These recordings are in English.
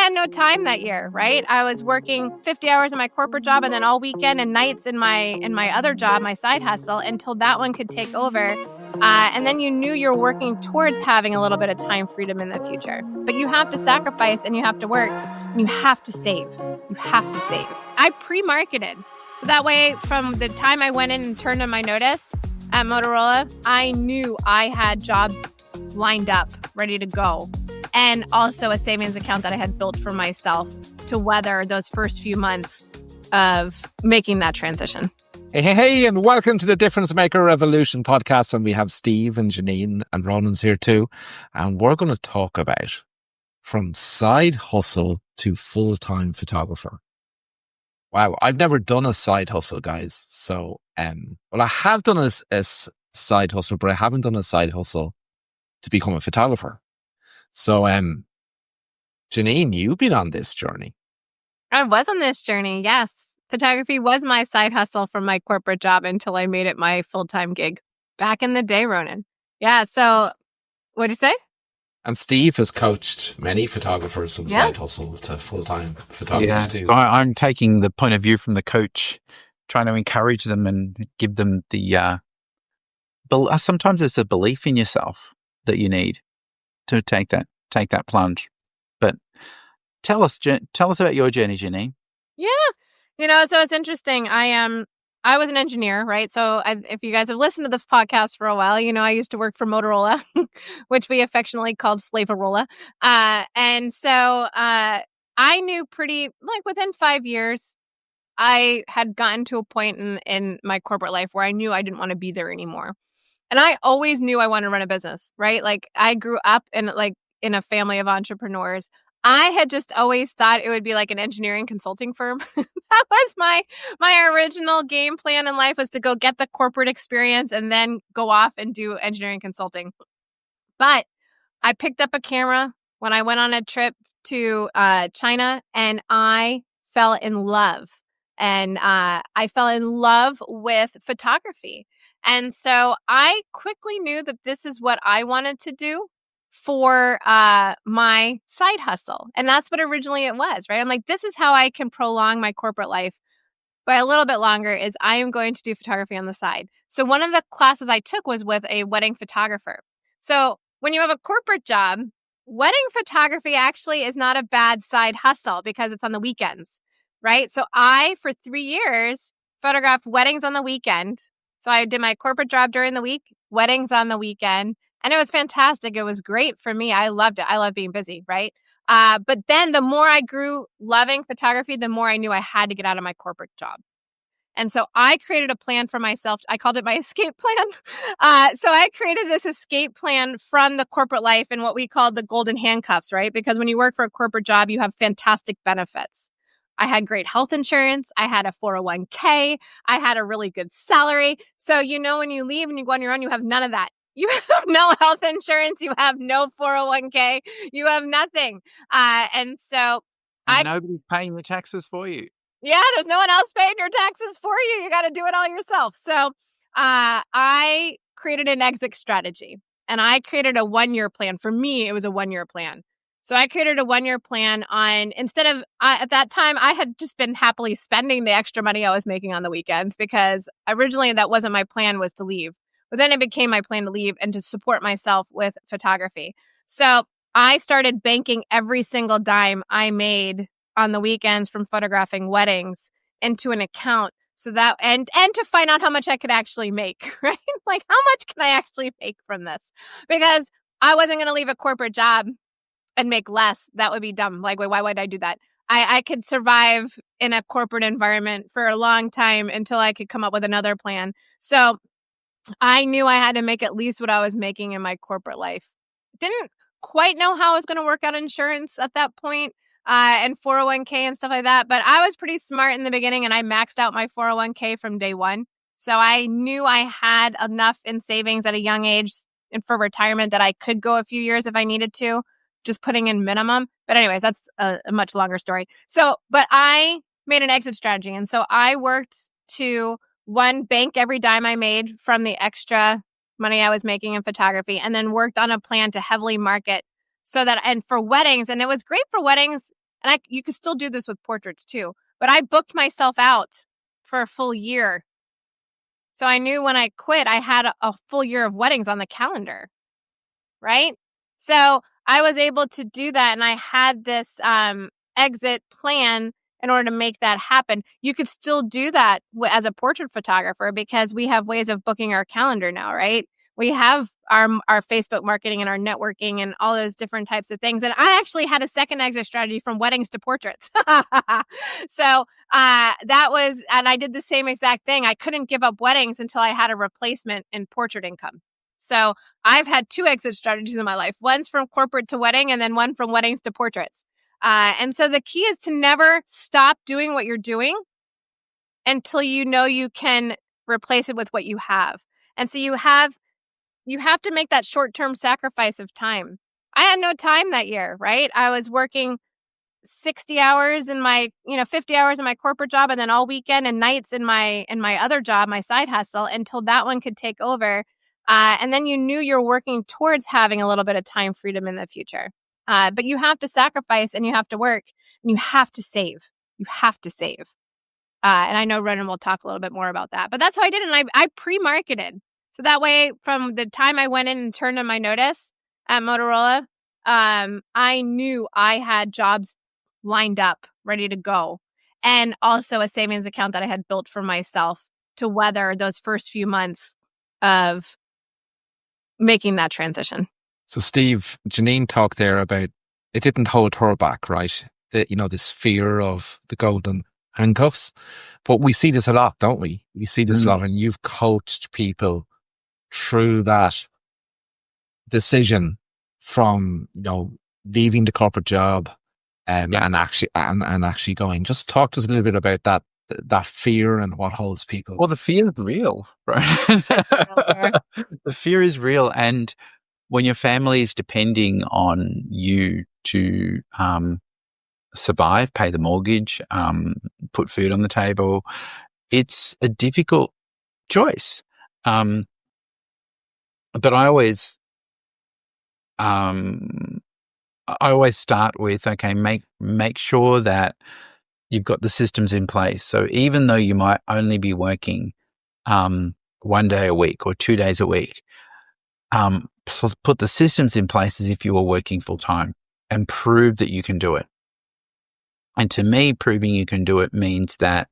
had no time that year, right? I was working 50 hours in my corporate job and then all weekend and nights in my other job, my side hustle, until that one could take over. And then you knew you're working towards having a little bit of time freedom in the future. But you have to sacrifice and you have to work and you have to save. You have to save. I pre-marketed. So that way, from the time I went in and turned in my notice at Motorola, I knew I had jobs lined up, ready to go. And also a savings account that I had built for myself to weather those first few months of making that transition. Hey, and welcome to the Difference Maker Revolution podcast. And we have Steve and Jeanine and Ronan's here too. And we're going to talk about from side hustle to full-time photographer. Wow, I've never done a side hustle, guys. So, well, I have done a side hustle, but I haven't done a side hustle to become a photographer. So, Jeanine, you've been on this journey. I was on this journey, yes. Photography was my side hustle from my corporate job until I made it my full-time gig back in the day, Ronan. Yeah, so what'd you say? And Steve has coached many photographers from side hustle to full-time photographers too. I'm taking the point of view from the coach, trying to encourage them and give them the, sometimes it's a belief in yourself that you need to take that plunge. But tell us about your journey, Jeanine. Yeah. So it's interesting. I was an engineer, right? So if you guys have listened to this podcast for a while, I used to work for Motorola, which we affectionately called Slaverola. And so I knew within 5 years, I had gotten to a point in my corporate life where I knew I didn't want to be there anymore. And I always knew I wanted to run a business, right? Like I grew up in a family of entrepreneurs. I had just always thought it would be like an engineering consulting firm. That was my original game plan in life, was to go get the corporate experience and then go off and do engineering consulting. But I picked up a camera when I went on a trip to China, and I fell in love. And I fell in love with photography. And so I quickly knew that this is what I wanted to do for my side hustle. And that's what originally it was, right? I'm like, this is how I can prolong my corporate life by a little bit longer, is I am going to do photography on the side. So one of the classes I took was with a wedding photographer. So when you have a corporate job, wedding photography actually is not a bad side hustle because it's on the weekends, right? So I, for 3 years, photographed weddings on the weekend. So I did my corporate job during the week, weddings on the weekend. And it was fantastic. It was great for me. I loved it. I love being busy, right? But then the more I grew loving photography, the more I knew I had to get out of my corporate job. And so I created a plan for myself. I called it my escape plan. So I created this escape plan from the corporate life and what we call the golden handcuffs, right? Because when you work for a corporate job, you have fantastic benefits. I had great health insurance. I had a 401k. I had a really good salary. So, when you leave and you go on your own, you have none of that. You have no health insurance. You have no 401k. You have nothing. And nobody's paying the taxes for you. Yeah, there's no one else paying your taxes for you. You got to do it all yourself. So I created an exit strategy, and I created a 1-year plan. For me, it was a 1-year plan. So I created a 1-year plan instead of, at that time, I had just been happily spending the extra money I was making on the weekends, because originally that wasn't my plan, was to leave. But then it became my plan to leave and to support myself with photography. So I started banking every single dime I made on the weekends from photographing weddings into an account, so that and to find out how much I could actually make, right? Like, how much can I actually make from this? Because I wasn't going to leave a corporate job and make less. That would be dumb. Like, why would I do that? I could survive in a corporate environment for a long time until I could come up with another plan. So I knew I had to make at least what I was making in my corporate life. Didn't quite know how I was going to work out insurance at that point, and 401k and stuff like that. But I was pretty smart in the beginning, and I maxed out my 401k from day one. So I knew I had enough in savings at a young age and for retirement that I could go a few years if I needed to, just putting in minimum. But anyways, that's a much longer story. But I made an exit strategy. And so I worked to bank every dime I made from the extra money I was making in photography, and then worked on a plan to heavily market so that, and for weddings, and it was great for weddings and you could still do this with portraits too, but I booked myself out for a full year. So I knew when I quit, I had a full year of weddings on the calendar, right? So I was able to do that, and I had this exit plan in order to make that happen. You could still do that as a portrait photographer because we have ways of booking our calendar now, right? We have our Facebook marketing and our networking and all those different types of things. And I actually had a second exit strategy from weddings to portraits. So that was, and I did the same exact thing. I couldn't give up weddings until I had a replacement in portrait income. So I've had 2 exit strategies in my life. One's from corporate to wedding, and then one from weddings to portraits. And so the key is to never stop doing what you're doing until you know you can replace it with what you have. And so you have to make that short-term sacrifice of time. I had no time that year, right? I was working 60 hours in my, 50 hours in my corporate job, and then all weekend and nights in my other job, my side hustle, until that one could take over. And then you knew you're working towards having a little bit of time freedom in the future. But you have to sacrifice, and you have to work, and you have to save. You have to save. And I know Ronan will talk a little bit more about that. But that's how I did it. And I pre-marketed. So that way, from the time I went in and turned in my notice at Motorola, I knew I had jobs lined up, ready to go. And also a savings account that I had built for myself to weather those first few months of making that transition. So Steve, Jeanine talked there about it didn't hold her back, right? This fear of the golden handcuffs. But we see this a lot, don't we? We see this a lot, and you've coached people through that decision from, leaving the corporate job and actually going. Just talk to us a little bit about that fear and what holds people. Well, the fear is real, right? The fear is real. And when your family is depending on you to survive, pay the mortgage, put food on the table, it's a difficult choice. But I always start with, okay, make sure that you've got the systems in place. So even though you might only be working 1 day a week or 2 days a week, put the systems in place as if you were working full time and prove that you can do it. And to me, proving you can do it means that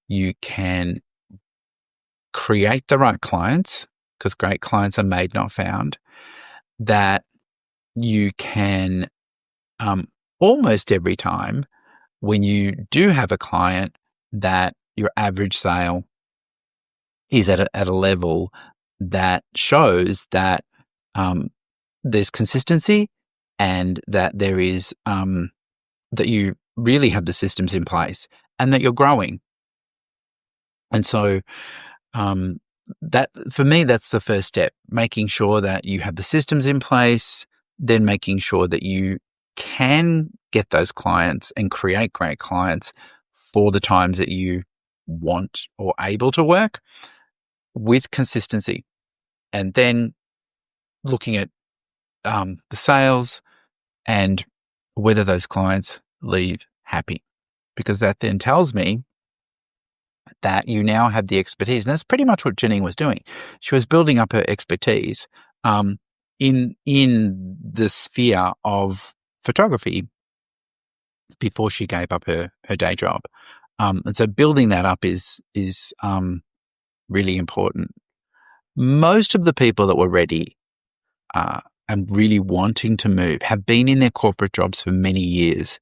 you can create the right clients, because great clients are made, not found, that you can almost every time when you do have a client, that your average sale is at a level that shows that there's consistency and that there is that you really have the systems in place and that you're growing. And so that, for me, that's the first step, making sure that you have the systems in place, then making sure that you can get those clients and create great clients for the times that you want or able to work with consistency. And then looking at the sales and whether those clients leave happy, because that then tells me that you now have the expertise. And that's pretty much what Jeanine was doing. She was building up her expertise in the sphere of photography before she gave up her day job. And so building that up is really important. Most of the people that were ready and really wanting to move have been in their corporate jobs for many years.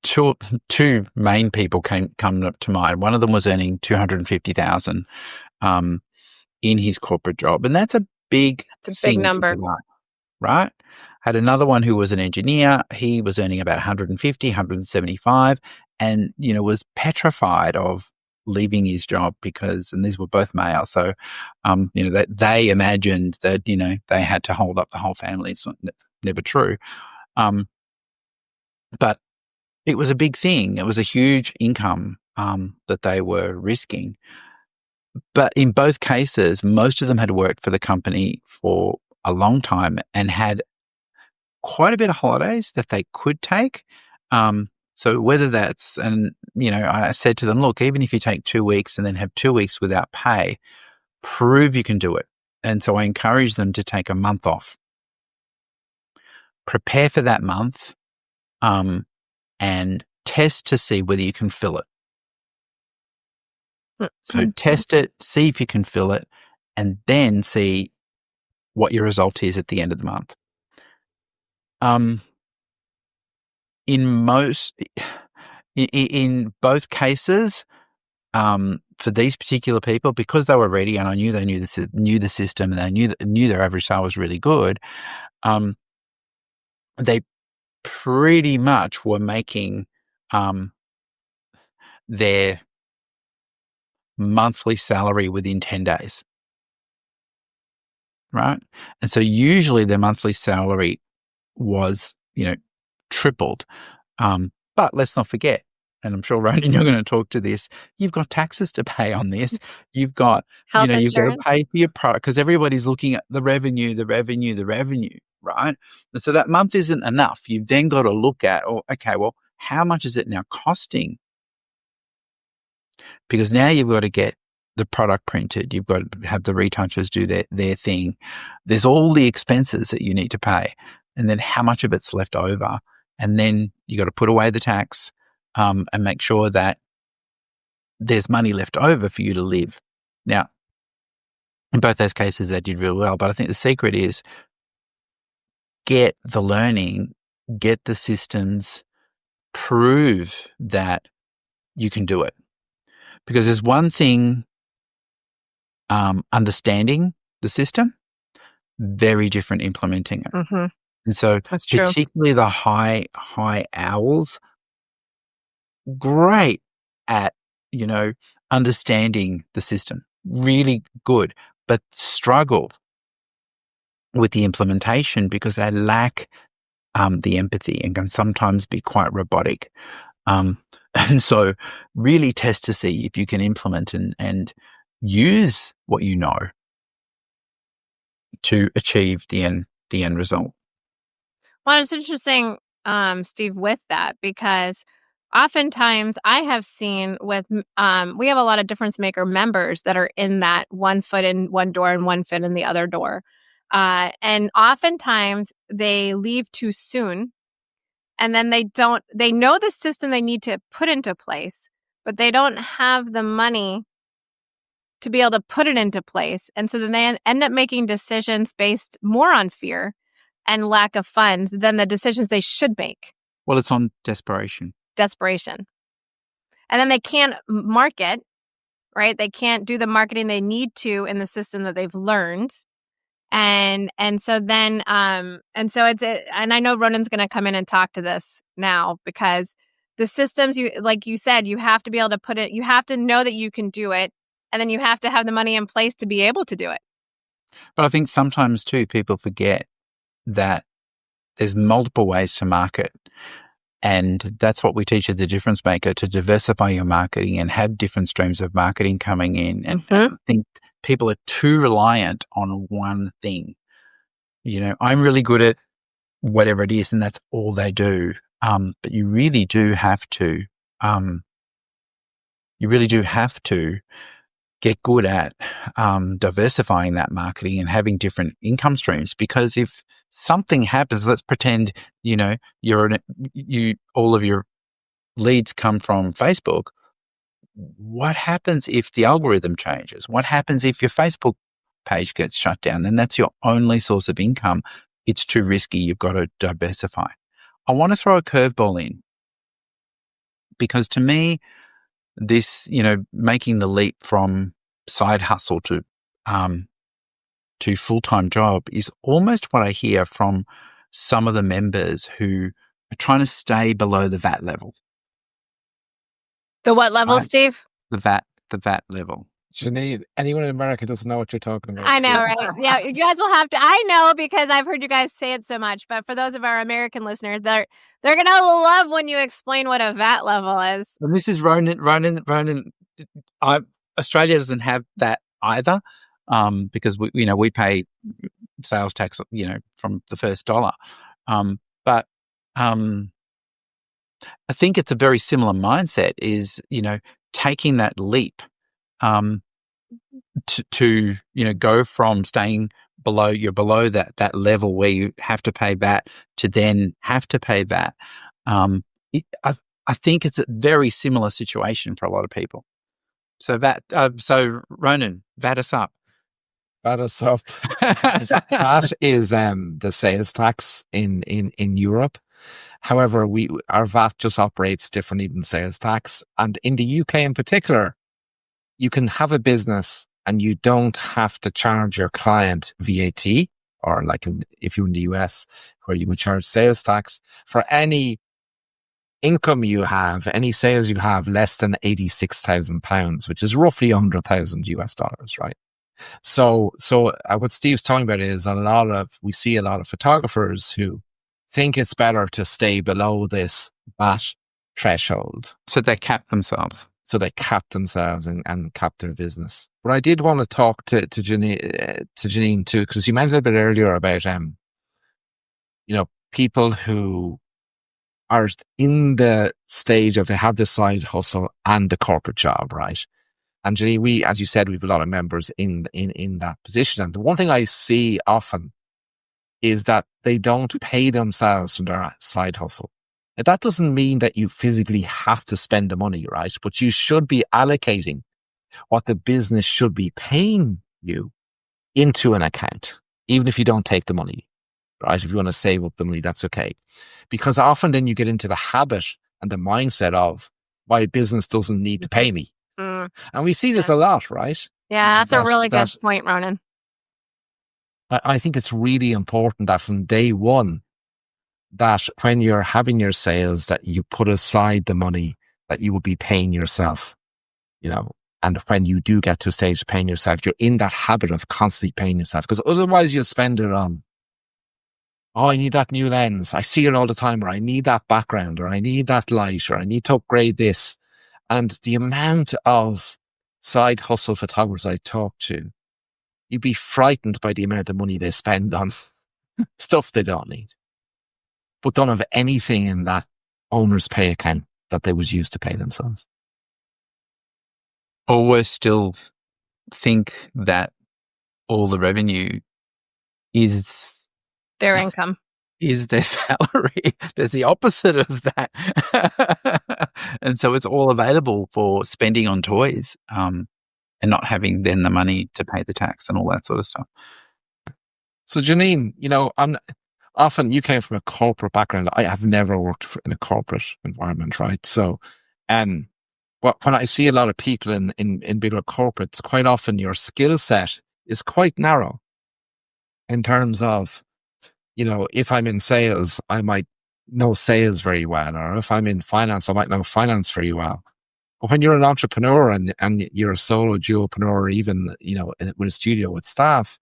Two main people come up to mind. One of them was earning $250,000 in his corporate job, and that's a big number, right? Had another one who was an engineer. He was earning about 150, 175, and was petrified of leaving his job because, and these were both male, so that they imagined that they had to hold up the whole family. It's never true, but it was a big thing. It was a huge income that they were risking. But in both cases, most of them had worked for the company for a long time and had quite a bit of holidays that they could take. So whether that's, and, I said to them, look, even if you take 2 weeks and then have 2 weeks without pay, prove you can do it. And so I encourage them to take a month off. Prepare for that month, and test to see whether you can fill it. So test it, see if you can fill it, and then see what your result is at the end of the month. In both cases, for these particular people, because they were ready and I knew they knew the system and they knew their average sale was really good, they pretty much were making their monthly salary within 10 days. Right? And so usually their monthly salary was, tripled. But let's not forget, and I'm sure, Ronan, you're going to talk to this, you've got taxes to pay on this. You've got, health you've got to insurance. pay for your product because everybody's looking at the revenue, right? And so that month isn't enough. You've then got to look at, how much is it now costing? Because now you've got to get the product printed. You've got to have the retouchers do their thing. There's all the expenses that you need to pay. And then how much of it's left over? And then you got to put away the tax, and make sure that there's money left over for you to live. Now, in both those cases, they did real well. But I think the secret is get the learning, get the systems, prove that you can do it. Because there's one thing, understanding the system, very different implementing it. Mm-hmm. And so That's true. Particularly the high owls, great at, understanding the system, really good, but struggle with the implementation because they lack the empathy and can sometimes be quite robotic. And so really test to see if you can implement and use what you know to achieve the end result. Well, it's interesting, Steve, with that, because oftentimes I have seen with, we have a lot of difference maker members that are in that one foot in one door and one foot in the other door. And oftentimes they leave too soon. And then they know the system they need to put into place, but they don't have the money to be able to put it into place. And so then they end up making decisions based more on fear and lack of funds than the decisions they should make. Well, it's on desperation. And then they can't market, right? They can't do the marketing they need to in the system that they've learned. And so then, and I know Ronan's going to come in and talk to this now because the systems, like you said, you have to be able to put it, you have to know that you can do it. And then you have to have the money in place to be able to do it. But I think sometimes too, people forget that there's multiple ways to market. And that's what we teach at the Difference Maker, to diversify your marketing and have different streams of marketing coming in. And I think people are too reliant on one thing. I'm really good at whatever it is, and that's all they do. But you really do have to, get good at diversifying that marketing and having different income streams. Because if something happens, let's pretend, all of your leads come from Facebook. What happens if the algorithm changes? What happens if your Facebook page gets shut down? Then that's your only source of income. It's too risky. You've got to diversify. I want to throw a curveball in because to me, this, making the leap from side hustle to full-time job is almost what I hear from some of the members who are trying to stay below the VAT level. The what level, right? Steve? The VAT level. Jeanine, anyone in America doesn't know what you're talking about. I know, right? Yeah, you guys will have to. I know because I've heard you guys say it so much. But for those of our American listeners, they're gonna love when you explain what a VAT level is. And this is Ronan. Australia doesn't have that either, because we pay sales tax, from the first dollar. But I think it's a very similar mindset is, taking that leap to go from staying below that level where you have to pay VAT to then have to pay VAT. I think it's a very similar situation for a lot of people. So so Ronan, VAT us up. VAT us up. VAT is the sales tax in Europe. However, our VAT just operates differently than sales tax. And in the UK in particular, you can have a business and you don't have to charge your client VAT, or like if you're in the US, where you would charge sales tax for any income you have, any sales you have less than £86,000, which is roughly $100,000, right? So what Steve's talking about is we see a lot of photographers who think it's better to stay below this VAT threshold. So they cap themselves. And cap their business. But I did want to talk to Jeanine too, because you mentioned a bit earlier about people who are in the stage of they have the side hustle and the corporate job, right? And Jeanine, as you said, we have a lot of members in that position. And the one thing I see often is that they don't pay themselves from their side hustle. Now, that doesn't mean that you physically have to spend the money, right? But you should be allocating what the business should be paying you into an account, even if you don't take the money, right? If you want to save up the money, that's okay. Because often then you get into the habit and the mindset of my business doesn't need to pay me. And we see this a lot, right? Yeah, that's a really good point, Ronan. I think it's really important that from day one, that when you're having your sales, that you put aside the money that you will be paying yourself, and when you do get to a stage of paying yourself, you're in that habit of constantly paying yourself, because otherwise you'll spend it on, I need that new lens. I see it all the time, or I need that background, or I need that light, or I need to upgrade this. And the amount of side hustle photographers I talk to, you'd be frightened by the amount of money they spend on stuff they don't need, but don't have anything in that owner's pay account that they would use to pay themselves. Always still think that all the revenue is their income, is their salary. There's the opposite of that. And so it's all available for spending on toys, and not having then the money to pay the tax and all that sort of stuff. So Jeanine, often you came from a corporate background. I have never worked in a corporate environment, right? So, when I see a lot of people in bigger corporates, quite often your skill set is quite narrow in terms of, if I'm in sales, I might know sales very well, or if I'm in finance, I might know finance very well. But when you're an entrepreneur and you're a solo duopreneur, or even, with a studio with staff,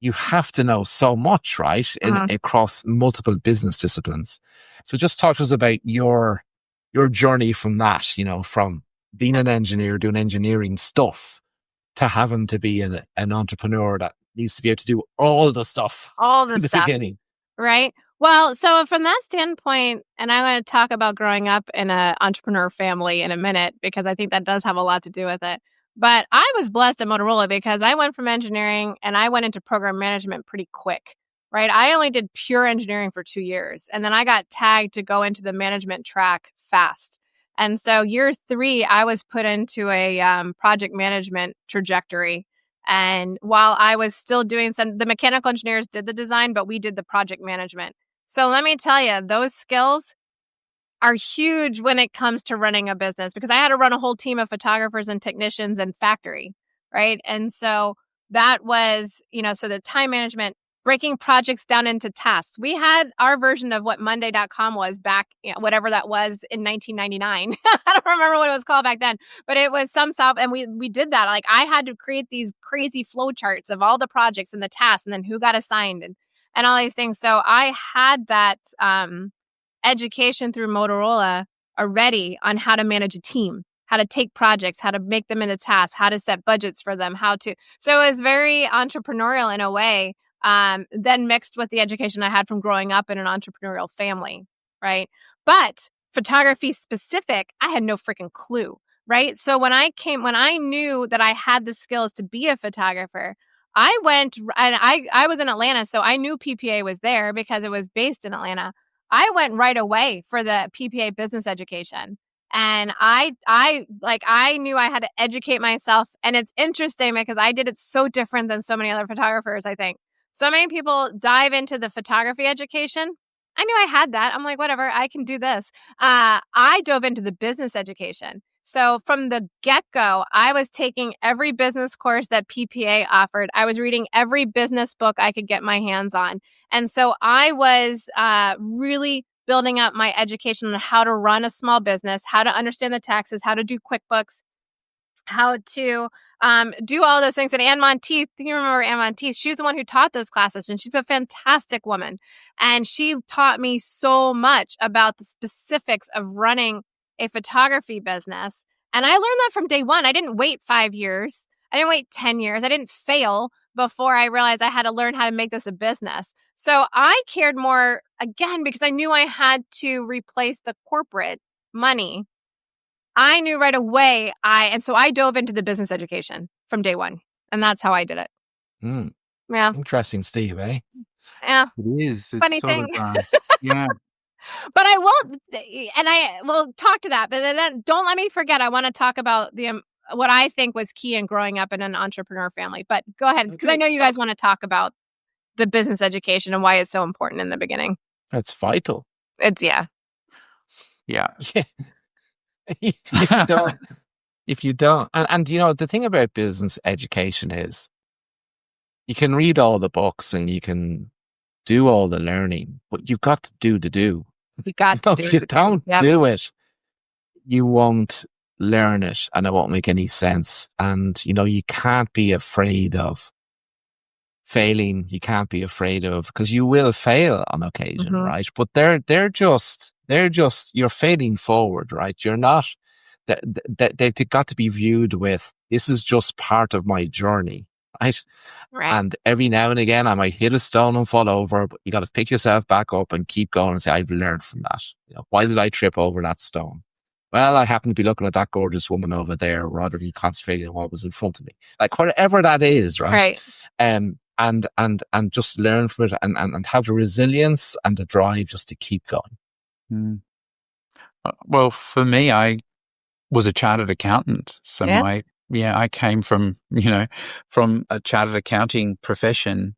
you have to know so much, right? Across multiple business disciplines. So just talk to us about your journey from that, from being an engineer, doing engineering stuff, to having to be an entrepreneur that needs to be able to do all the stuff. All the in the stuff. beginning. Right. Well, so from that standpoint, and I'm going to talk about growing up in an entrepreneur family in a minute, because I think that does have a lot to do with it. But I was blessed at Motorola because I went from engineering and I went into program management pretty quick, right? I only did pure engineering for 2 years, and then I got tagged to go into the management track fast. And so year 3, I was put into a project management trajectory. And while I was still doing the mechanical engineers did the design, but we did the project management. So let me tell you, those skills are huge when it comes to running a business, because I had to run a whole team of photographers and technicians and factory, right? And so that was, so the time management, breaking projects down into tasks. We had our version of what Monday.com was back, whatever that was in 1999. I don't remember what it was called back then, but it was some software, and we did that. Like, I had to create these crazy flow charts of all the projects and the tasks, and then who got assigned and all these things. So I had that education through Motorola already on how to manage a team, how to take projects, how to make them into tasks, how to set budgets for them, so it was very entrepreneurial in a way. then mixed with the education I had from growing up in an entrepreneurial family, right? But photography specific, I had no freaking clue, right? So when I knew that I had the skills to be a photographer, I went, and I was in Atlanta, so I knew PPA was there because it was based in Atlanta. I went right away for the PPA business education. And I knew I had to educate myself. And it's interesting because I did it so different than so many other photographers, I think. So many people dive into the photography education. I knew I had that. I'm like, whatever, I can do this. I dove into the business education. So from the get-go, I was taking every business course that PPA offered. I was reading every business book I could get my hands on. And so I was really building up my education on how to run a small business, how to understand the taxes, how to do QuickBooks, how to do all those things. And Ann Monteith, you remember Ann Monteith? She's the one who taught those classes, and she's a fantastic woman. And she taught me so much about the specifics of running a photography business. And I learned that from day one. I didn't wait 5 years. I didn't wait 10 years. I didn't fail before I realized I had to learn how to make this a business. So I cared more, again, because I knew I had to replace the corporate money. I knew right away, and so I dove into the business education from day one. And that's how I did it. Yeah. Interesting, Steve, eh? Yeah. It is. It's Funny sort thing. of, yeah. But I will talk to that. But then don't let me forget, I want to talk about what I think was key in growing up in an entrepreneur family. But go ahead, because I know you guys want to talk about the business education and why it's so important in the beginning. That's vital. It's, yeah. Yeah. if you don't, and you know, the thing about business education is you can read all the books and you can do all the learning, but you've got to do the do. If you don't do it, you won't learn it and it won't make any sense. And, you know, you can't be afraid of failing. You can't be afraid of, because you will fail on occasion, right? But they're just, you're failing forward, right? You're not, they've got to be viewed with, this is just part of my journey. Right. And every now and again, I might hit a stone and fall over, but you got to pick yourself back up and keep going and say, I've learned from that. You know, why did I trip over that stone? Well, I happen to be looking at that gorgeous woman over there rather than concentrating on what was in front of me. Like whatever that is, right? And just learn from it and have the resilience and the drive just to keep going. Well, for me, I was a chartered accountant. So I came from a chartered accounting profession,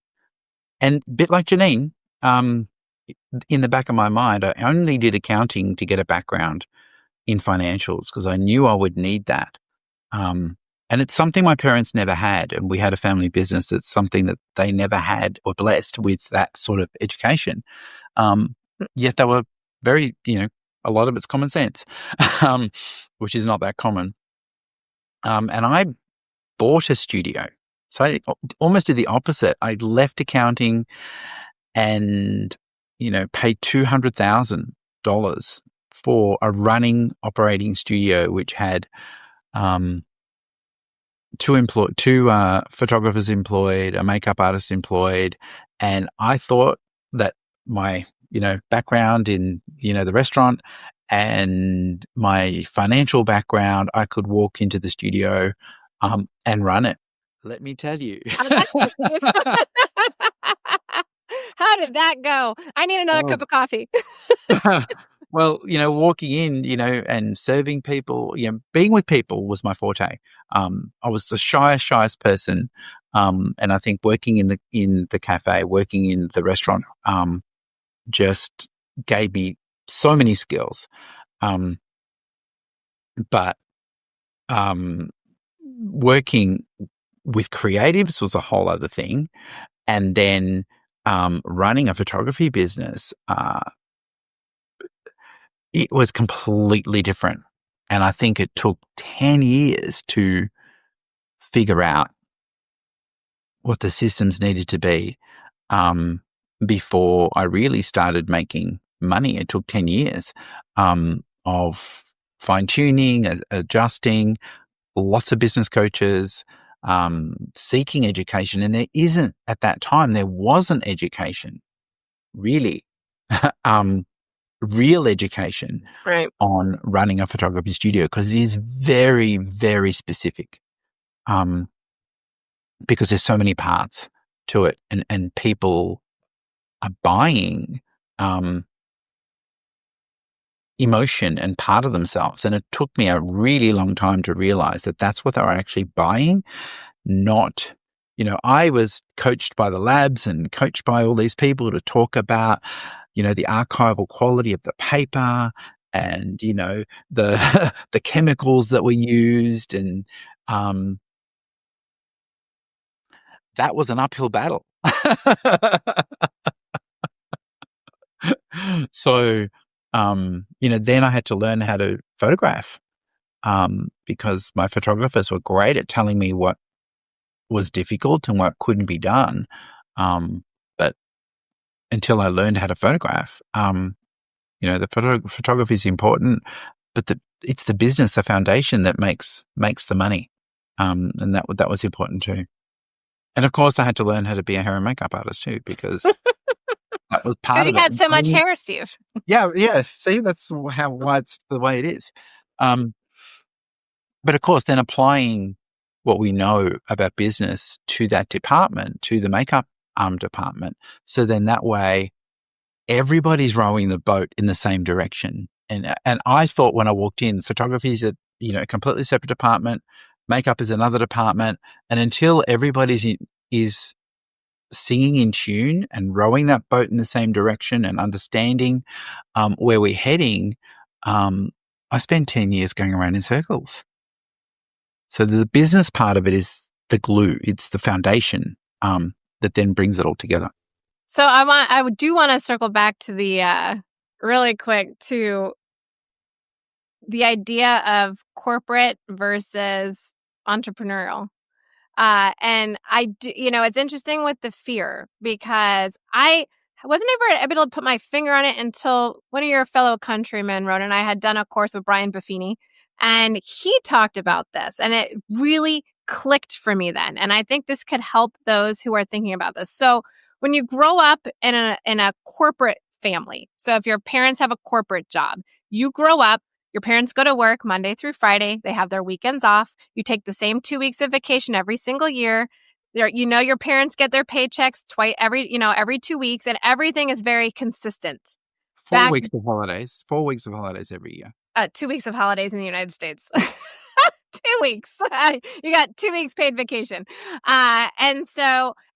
and a bit like Jeanine, in the back of my mind, I only did accounting to get a background in financials because I knew I would need that. And it's something my parents never had. And we had a family business. It's something that they never had or blessed with that sort of education. Yet they were very, a lot of it's common sense, which is not that common. And I bought a studio. So I almost did the opposite. I left accounting and, paid $200,000 for a running operating studio, which had two photographers employed, a makeup artist employed. And I thought that my, background in, the restaurant and my financial background, I could walk into the studio and run it. Let me tell you. How did that go? I need another cup of coffee. Well, walking in, and serving people, being with people was my forte. I was the shyest person. And I think working in the cafe, working in the restaurant, just gave me so many skills. But working with creatives was a whole other thing. And then running a photography business, it was completely different. And I think it took 10 years to figure out what the systems needed to be before I really started making money. It took 10 years of fine-tuning, adjusting, lots of business coaches, seeking education. And there isn't, at that time, there wasn't education, really, real education Right. on running a photography studio, because it is very, very specific. Because there's so many parts to it, and people are buying emotion and part of themselves. And it took me a really long time to realize that that's what they were actually buying, not, I was coached by the labs and coached by all these people to talk about, the archival quality of the paper and, the, the chemicals that were used. And, that was an uphill battle. So, then I had to learn how to photograph, because my photographers were great at telling me what was difficult and what couldn't be done. But until I learned how to photograph, the photography is important, but it's the business, the foundation that makes the money. And that was important too. And of course I had to learn how to be a hair and makeup artist too, because that was part Because of you it. had so much hair, Steve. Yeah. See, that's why it's the way it is. But of course, then applying what we know about business to that department, to the makeup department. So then that way, everybody's rowing the boat in the same direction. And I thought when I walked in, photography is a completely separate department, makeup is another department, and until everybody's is singing in tune and rowing that boat in the same direction and understanding where we're heading, I spent 10 years going around in circles. So the business part of it is the glue. It's the foundation that then brings it all together. So I do want to circle back to the really quick to the idea of corporate versus entrepreneurial. And I do, it's interesting with the fear, because I wasn't ever able to put my finger on it until one of your fellow countrymen, Ronan, and I had done a course with Brian Buffini, and he talked about this, and it really clicked for me then. And I think this could help those who are thinking about this. So when you grow up in a corporate family, so if your parents have a corporate job, you grow up, your parents go to work Monday through Friday. They have their weekends off. You take the same 2 weeks of vacation every single year. Your parents get their paychecks every 2 weeks, and everything is very consistent. 4 weeks of holidays. 4 weeks of holidays every year. 2 weeks of holidays in the United States. 2 weeks. You got 2 weeks paid vacation. And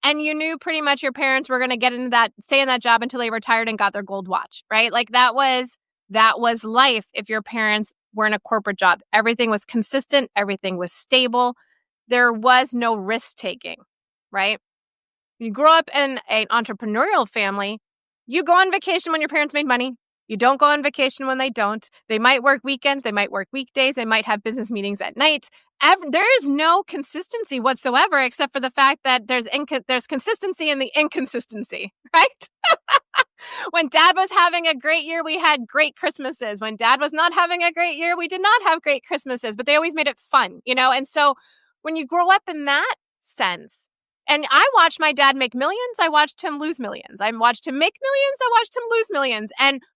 you knew pretty much your parents were going to stay in that job until they retired and got their gold watch, right? Like that was life if your parents were in a corporate job. Everything was consistent. Everything was stable. There was no risk taking, right? You grow up in an entrepreneurial family, you go on vacation when your parents made money. You don't go on vacation when they don't. They might work weekends. They might work weekdays. They might have business meetings at night. There is no consistency whatsoever, except for the fact that there's consistency in the inconsistency, right? When Dad was having a great year, we had great Christmases. When Dad was not having a great year, we did not have great Christmases, but they always made it fun, And so when you grow up in that sense, and I watched my dad make millions, I watched him lose millions. I watched him make millions, I watched him lose millions.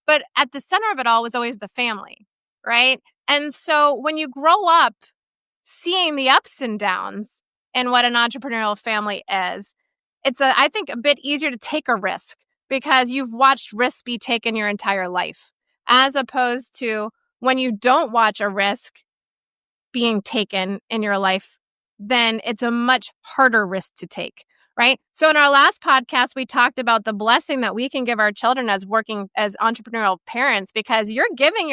But at the center of it all was always the family, right? And so when you grow up seeing the ups and downs in what an entrepreneurial family is, it's I think a bit easier to take a risk, because you've watched risks be taken your entire life, as opposed to when you don't watch a risk being taken in your life, then it's a much harder risk to take, right? So in our last podcast, we talked about the blessing that we can give our children as working as entrepreneurial parents, because you're giving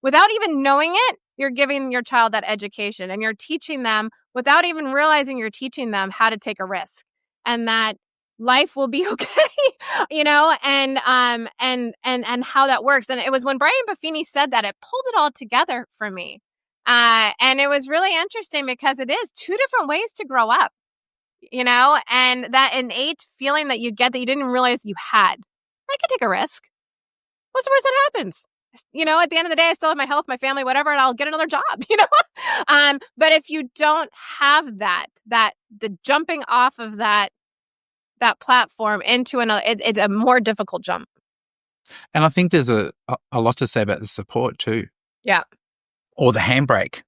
without even knowing it, you're giving your child that education, and you're teaching them without even realizing you're teaching them how to take a risk, and that life will be okay, and how that works. And it was when Brian Buffini said that, it pulled it all together for me. And it was really interesting, because it is two different ways to grow up, and that innate feeling that you get that you didn't realize you had. I could take a risk. What's the worst that happens? at the end of the day, I still have my health, my family, whatever, and I'll get another job, But if you don't have the jumping off of that platform into another, it's a more difficult jump. And I think there's a lot to say about the support too. Yeah. Or the handbrake.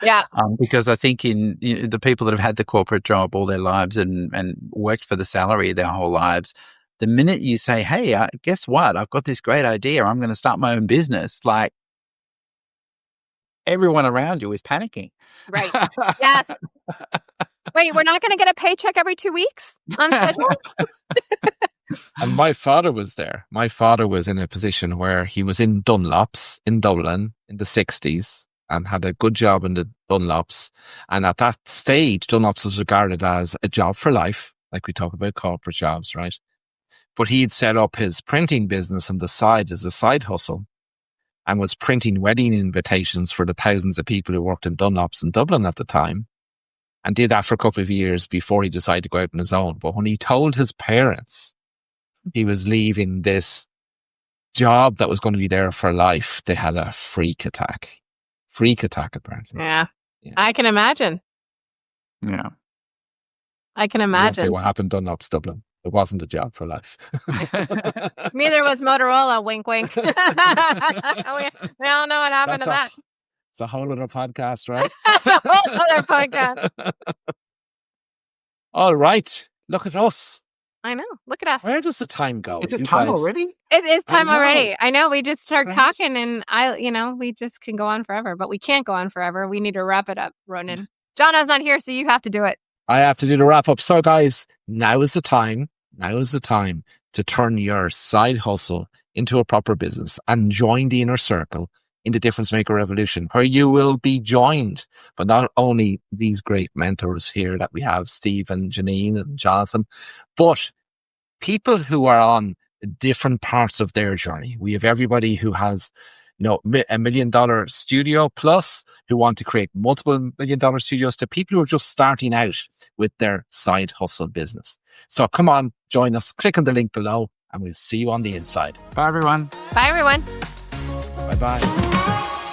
Yeah. Because I think in the people that have had the corporate job all their lives and worked for the salary their whole lives, the minute you say, hey, guess what? I've got this great idea. I'm going to start my own business. Like, everyone around you is panicking. Right. Yes. Wait, we're not going to get a paycheck every 2 weeks on schedule? And my father was there. My father was in a position where he was in Dunlops in Dublin in the 60s and had a good job in the Dunlops. And at that stage, Dunlops was regarded as a job for life, like we talk about corporate jobs, right? But he'd set up his printing business on the side as a side hustle and was printing wedding invitations for the thousands of people who worked in Dunlops in Dublin at the time, and did that for a couple of years before he decided to go out on his own. But when he told his parents he was leaving this job that was going to be there for life, they had a freak attack. Apparently. Yeah. I can imagine. Yeah. I can imagine. Say what happened in Dunlops, Dublin. It wasn't a job for life. Neither was Motorola, wink, wink. we all know what happened to that. It's a whole other podcast, right? That's a whole other podcast. All right. Look at us. I know. Look at us. Where does the time go? Is it time already? It is time already. I know. We just start talking and we just can go on forever, but we can't go on forever. We need to wrap it up, Ronan. Jono's not here, so you have to do it. I have to do the wrap up. So guys, now is the time to turn your side hustle into a proper business and join the inner circle in the Difference Maker Revolution, where you will be joined by not only these great mentors here that we have, Steve and Jeanine and Jonathan, but people who are on different parts of their journey. We have everybody who has $1 million studio plus, who want to create multiple $1 million studios, to people who are just starting out with their side hustle business. So come on, join us, click on the link below, and we'll see you on the inside. Bye, everyone. Bye, everyone. Bye-bye.